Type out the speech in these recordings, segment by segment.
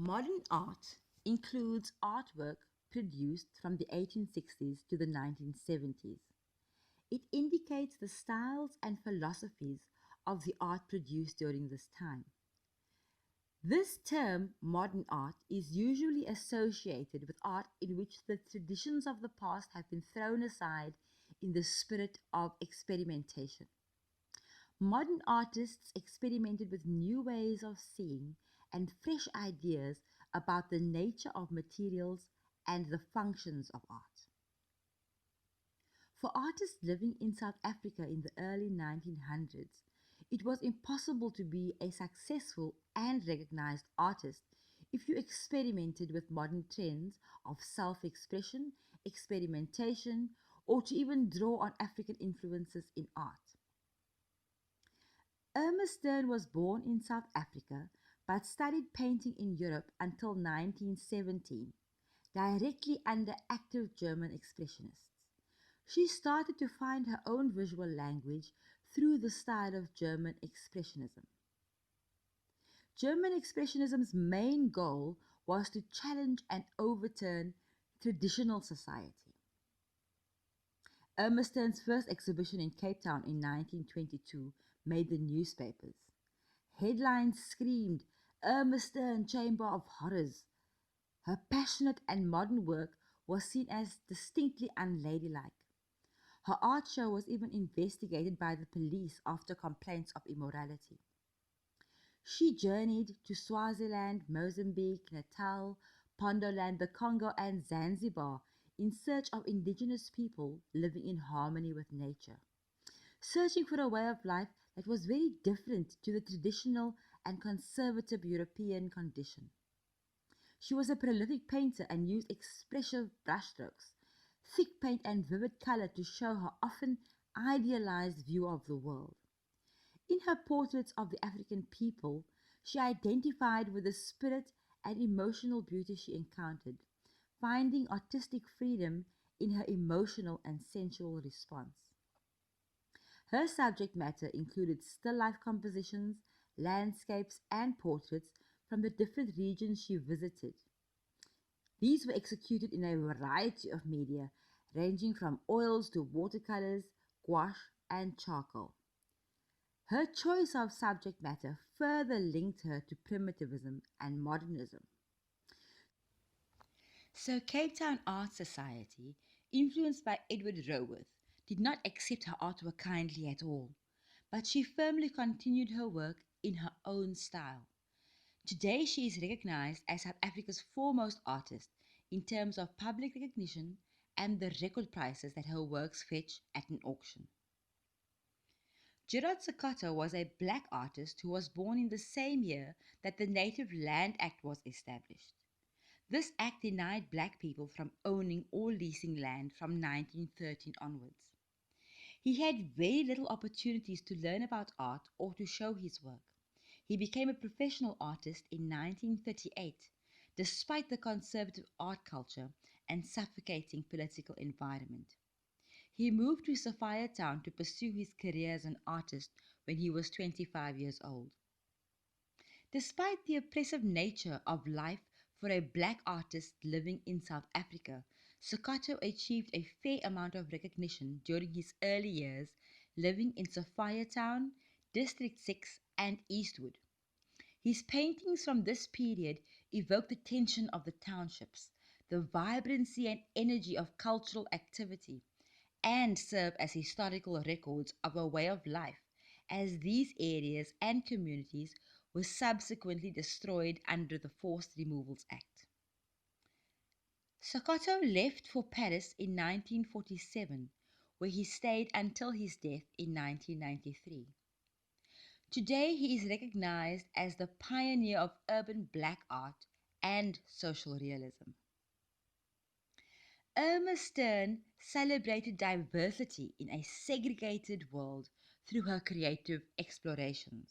Modern art includes artwork produced from the 1860s to the 1970s. It indicates the styles and philosophies of the art produced during this time. This term, modern art, is usually associated with art in which the traditions of the past have been thrown aside in the spirit of experimentation. Modern artists experimented with new ways of seeing and fresh ideas about the nature of materials and the functions of art. For artists living in South Africa in the early 1900s, it was impossible to be a successful and recognized artist if you experimented with modern trends of self expression, experimentation, or to even draw on African influences in art. Irma was born in South Africa but studied painting in Europe until 1917, directly under active German expressionists. She started to find her own visual language through the style of German Expressionism. German Expressionism's main goal was to challenge and overturn traditional society. Irma first exhibition in Cape Town in 1922 made the newspapers. Headlines screamed, Irma Chamber of Horrors. Her passionate and modern work was seen as distinctly unladylike. Her art show was even investigated by the police after complaints of immorality. She journeyed to Swaziland, Mozambique, Natal, Pondoland, the Congo, and Zanzibar in search of indigenous people living in harmony with nature, searching for a way of life that was very different to the traditional and conservative European condition. She was a prolific painter and used expressive brushstrokes, thick paint, and vivid color to show her often idealized view of the world. In her portraits of the African people, she identified with the spirit and emotional beauty she encountered, finding artistic freedom in her emotional and sensual response. Her subject matter included still life compositions, landscapes, and portraits from the different regions she visited. These were executed in a variety of media, ranging from oils to watercolors, gouache, and charcoal. Her choice of subject matter further linked her to primitivism and modernism. So Cape Town Art Society, influenced by Edward Roworth, did not accept her artwork kindly at all, but she firmly continued her work in her own style. Today she is recognized as South Africa's foremost artist in terms of public recognition and the record prices that her works fetch at an auction. Gerard Sekoto was a black artist who was born in the same year that the Native Land Act was established. This act denied black people from owning or leasing land from 1913 onwards. He had very little opportunities to learn about art or to show his work. He became a professional artist in 1938, despite the conservative art culture and suffocating political environment. He moved to Sophiatown to pursue his career as an artist when he was 25 years old. Despite the oppressive nature of life for a black artist living in South Africa, Sekoto achieved a fair amount of recognition during his early years living in Sophiatown, District 6, and Eastwood. His paintings from this period evoke the tension of the townships, the vibrancy and energy of cultural activity, and serve as historical records of a way of life, as these areas and communities were subsequently destroyed under the Forced Removals Act. Sekoto left for Paris in 1947, where he stayed until his death in 1993. Today he is recognized as the pioneer of urban black art and social realism. Irma celebrated diversity in a segregated world through her creative explorations.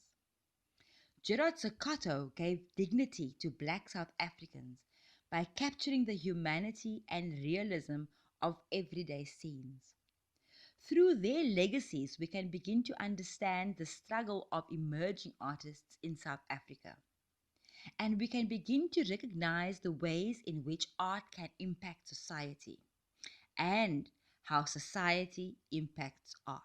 Gerard Sekoto gave dignity to black South Africans by capturing the humanity and realism of everyday scenes. Through their legacies, we can begin to understand the struggle of emerging artists in South Africa. and we can begin to recognize the ways in which art can impact society and how society impacts art.